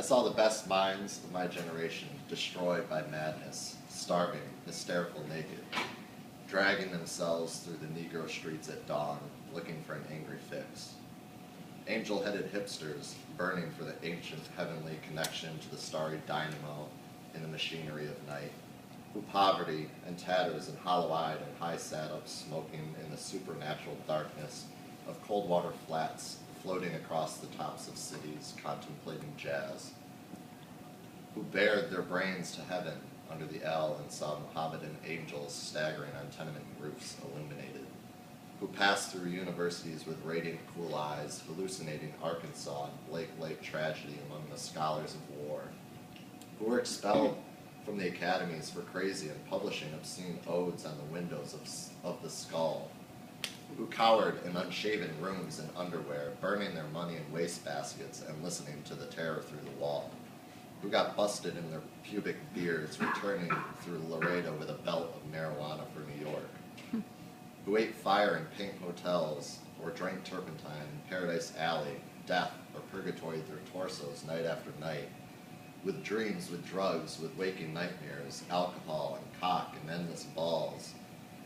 saw the best minds of my generation destroyed by madness, starving, hysterical naked, dragging themselves through the Negro streets at dawn, looking for an angry fix. Angel-headed hipsters burning for the ancient heavenly connection to the starry dynamo in the machinery of night, who poverty and tatters and hollow-eyed and high-sat-up smoking in the supernatural darkness of cold water flats floating across the tops of cities contemplating jazz, who bared their brains to heaven under the L and saw Mohammedan angels staggering on tenement roofs illuminated, who passed through universities with radiant cool eyes, hallucinating Arkansas and Blake Lake tragedy among the scholars of war, who were expelled from the academies for crazy and publishing obscene odes on the windows of the skull, who cowered in unshaven rooms in underwear, burning their money in wastebaskets and listening to the terror through the wall, who got busted in their pubic beards returning through Laredo with a belt of marijuana for New York, who ate fire in pink hotels or drank turpentine in Paradise Alley, death or purgatory their torsos night after night, with dreams, with drugs, with waking nightmares, alcohol and cock and endless balls,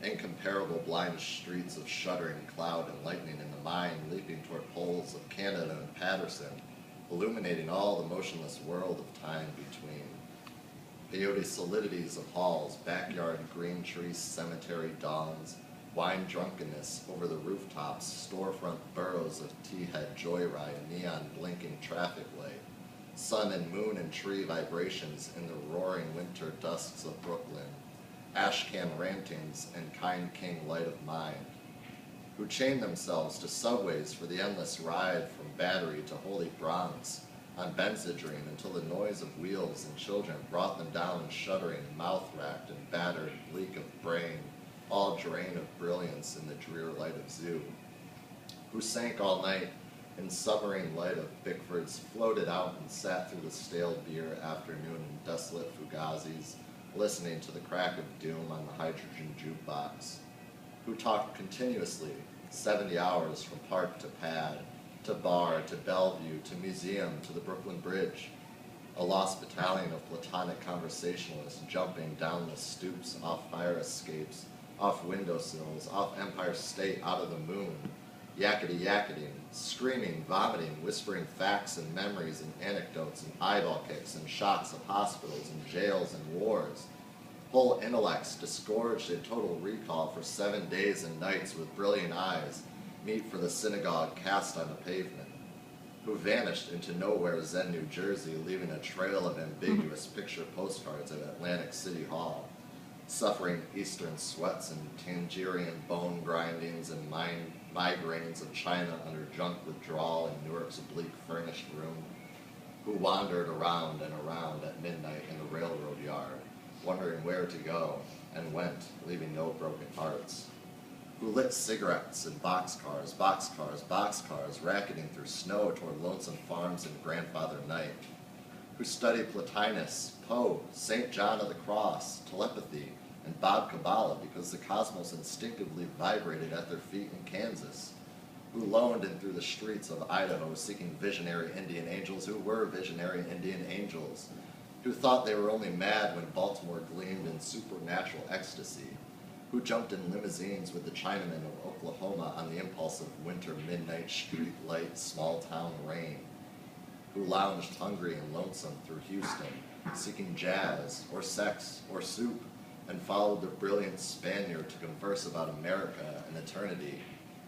incomparable blind streets of shuddering cloud and lightning in the mind leaping toward poles of Canada and Patterson, illuminating all the motionless world of time between. Peyote solidities of halls, backyard green trees, cemetery dawns, wine drunkenness over the rooftops, storefront burrows of tea-head joyride, neon blinking traffic light, sun and moon and tree vibrations in the roaring winter dusks of Brooklyn, ashcan rantings and kind king light of mind, who chained themselves to subways for the endless ride from Battery to Holy Bronx on Benzedrine until the noise of wheels and children brought them down shuddering, mouth-racked and battered, bleak of brain, all drain of brilliance in the drear light of zoo, who sank all night in submarine light of Bickford's, floated out and sat through the stale beer afternoon in desolate Fugazis, listening to the crack of doom on the hydrogen jukebox, who talked continuously, 70 hours from park to pad, to bar, to Bellevue, to museum, to the Brooklyn Bridge, a lost battalion of platonic conversationalists jumping down the stoops, off fire escapes, off windowsills, off Empire State, out of the moon, yakety-yakketing, screaming, vomiting, whispering facts and memories and anecdotes and eyeball kicks and shots of hospitals and jails and wars, whole intellects disgorged in total recall for 7 days and nights with brilliant eyes, meet for the synagogue cast on the pavement, who vanished into nowhere Zen, New Jersey, leaving a trail of ambiguous picture postcards at Atlantic City Hall, suffering eastern sweats and Tangerian bone grindings and migraines of China under junk withdrawal in Newark's bleak furnished room, who wandered around and around at midnight in the railroad yard, wondering where to go, and went, leaving no broken hearts, who lit cigarettes in boxcars, racketing through snow toward lonesome farms in grandfather night, who studied Plotinus, Poe, St. John of the Cross, telepathy, and Bob Kabbalah because the cosmos instinctively vibrated at their feet in Kansas, who loaned in through the streets of Idaho seeking visionary Indian angels who were visionary Indian angels, who thought they were only mad when Baltimore gleamed in supernatural ecstasy, who jumped in limousines with the Chinamen of Oklahoma on the impulse of winter midnight street light small town rain, who lounged hungry and lonesome through Houston, seeking jazz or sex or soup, and followed the brilliant Spaniard to converse about America and eternity,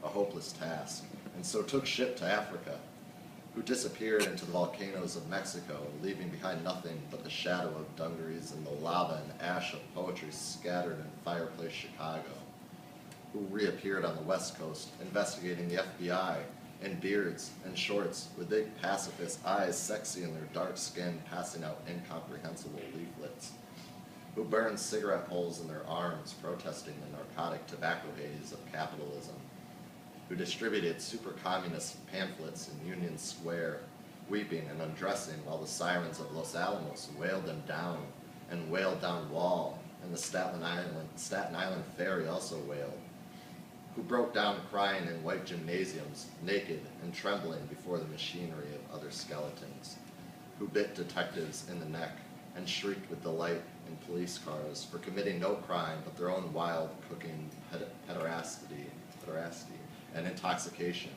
a hopeless task, and so took ship to Africa, who disappeared into the volcanoes of Mexico, leaving behind nothing but the shadow of dungarees and the lava and ash of poetry scattered in fireplace Chicago, who reappeared on the West Coast, investigating the FBI, in beards and shorts, with big pacifist eyes sexy in their dark skin, passing out incomprehensible leaflets, who burned cigarette holes in their arms, protesting the narcotic tobacco haze of capitalism, who distributed super-communist pamphlets in Union Square, weeping and undressing while the sirens of Los Alamos wailed them down and wailed down Wall, and the Staten Island ferry also wailed, who broke down crying in white gymnasiums, naked and trembling before the machinery of other skeletons, who bit detectives in the neck and shrieked with delight in police cars for committing no crime but their own wild cooking pederasty and intoxication,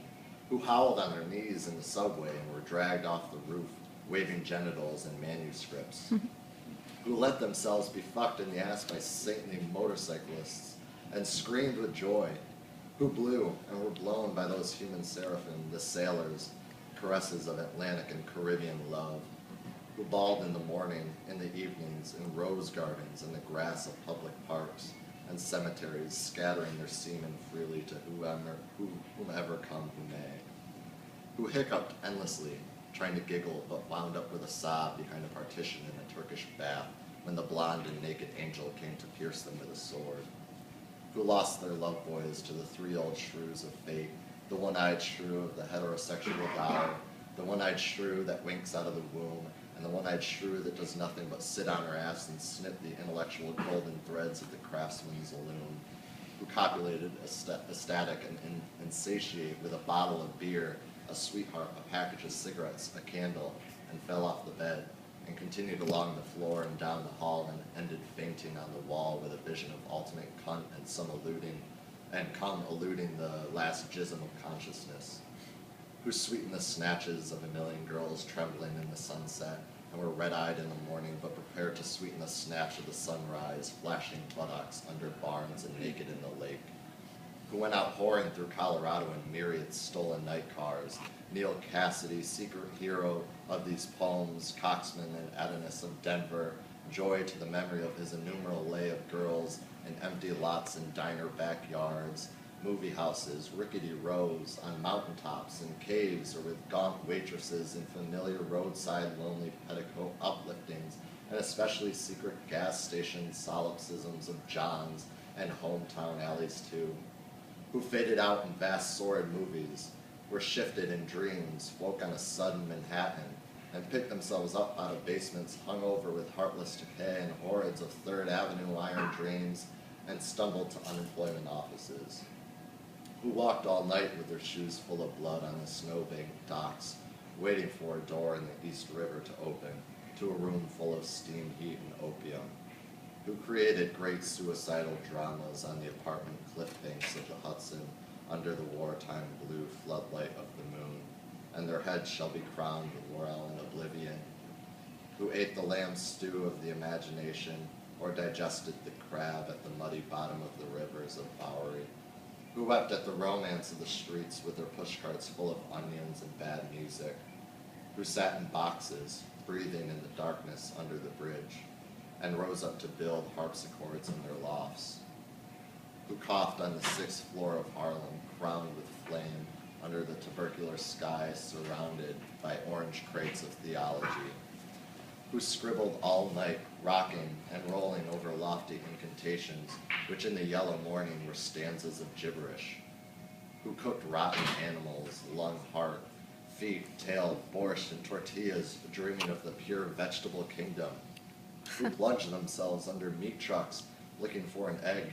who howled on their knees in the subway and were dragged off the roof, waving genitals and manuscripts, who let themselves be fucked in the ass by saintly motorcyclists and screamed with joy, who blew and were blown by those human seraphim, the sailors, caresses of Atlantic and Caribbean love, who bawled in the morning, in the evenings, in rose gardens, in the grass of public parks and cemeteries, scattering their semen freely to whomever come who may, who hiccuped endlessly, trying to giggle, but wound up with a sob behind a partition in a Turkish bath when the blonde and naked angel came to pierce them with a sword, who lost their love boys to the three old shrews of fate, the one-eyed shrew of the heterosexual dollar, the one-eyed shrew that winks out of the womb, and the one-eyed shrew that does nothing but sit on her ass and snip the intellectual golden threads of the craftsman's loom, who copulated ecstatic and insatiate with a bottle of beer, a sweetheart, a package of cigarettes, a candle, and fell off the bed, and continued along the floor and down the hall and ended fainting on the wall with a vision of ultimate cunt and cum eluding the last jism of consciousness, who sweetened the snatches of a million girls trembling in the sunset and were red-eyed in the morning but prepared to sweeten the snatch of the sunrise, flashing buttocks under barns and naked in the lake, who went out whoring through Colorado in myriad stolen night cars, Neil Cassidy, secret hero of these poems, Coxman and Adonis of Denver, joy to the memory of his innumerable lay of girls in empty lots and diner backyards, movie houses, rickety rows, on mountaintops, in caves, or with gaunt waitresses in familiar roadside lonely petticoat upliftings, and especially secret gas station solipsisms of Johns and hometown alleys too, who faded out in vast sordid movies, were shifted in dreams, woke on a sudden Manhattan, and picked themselves up out of basements hung over with heartless decay and hordes of Third Avenue iron dreams, and stumbled to unemployment offices, who walked all night with their shoes full of blood on the snowbank docks, waiting for a door in the East River to open, to a room full of steam heat and opium, who created great suicidal dramas on the apartment cliff banks of the Hudson under the wartime blue floodlight of the moon, and their heads shall be crowned with laurel and oblivion, who ate the lamb stew of the imagination or digested the crab at the muddy bottom of the rivers of Bowery, who wept at the romance of the streets with their pushcarts full of onions and bad music, who sat in boxes, breathing in the darkness under the bridge, and rose up to build harpsichords in their lofts, who coughed on the 6th floor of Harlem, crowned with flame, under the tubercular sky surrounded by orange crates of theology, who scribbled all night, rocking and rolling over lofty incantations, which in the yellow morning were stanzas of gibberish, who cooked rotten animals, lung, heart, feet, tail, borscht, and tortillas, dreaming of the pure vegetable kingdom, who plunged themselves under meat trucks looking for an egg,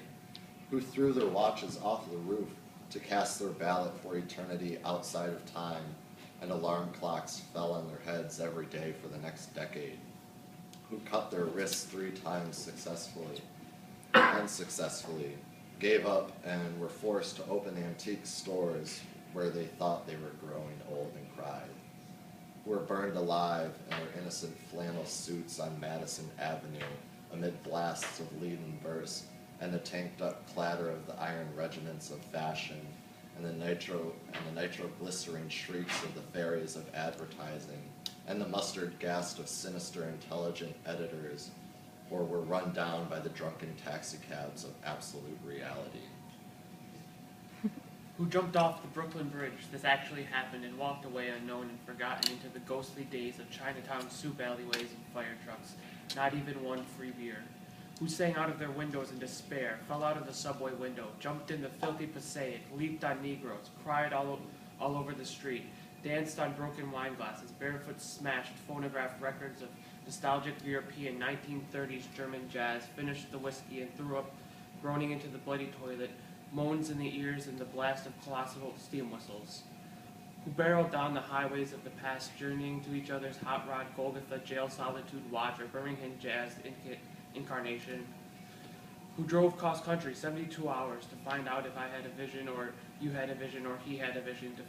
who threw their watches off the roof to cast their ballot for eternity outside of time, and alarm clocks fell on their heads every day for the next decade, who cut their wrists 3 times successfully, unsuccessfully, gave up and were forced to open antique stores where they thought they were growing old and cried, who were burned alive in their innocent flannel suits on Madison Avenue amid blasts of leaden verse and the tanked-up clatter of the iron regiments of fashion and the nitroglycerin shrieks of the fairies of advertising and the mustard gas of sinister intelligent editors, or were run down by the drunken taxicabs of absolute reality. Who jumped off the Brooklyn Bridge, this actually happened, and walked away unknown and forgotten into the ghostly days of Chinatown soup alleyways and fire trucks, not even one free beer. Who sang out of their windows in despair, fell out of the subway window, jumped in the filthy Passaic, leaped on Negroes, cried all over the street, danced on broken wine glasses, barefoot smashed phonograph records of nostalgic European 1930s German jazz, finished the whiskey and threw up, groaning into the bloody toilet, moans in the ears and the blast of colossal steam whistles. who barreled down the highways of the past, journeying to each other's hot rod, Golgotha, Jail Solitude Watch, or Birmingham Jazz Incarnation, who drove cross country 72 hours to find out if I had a vision, or you had a vision, or he had a vision, to find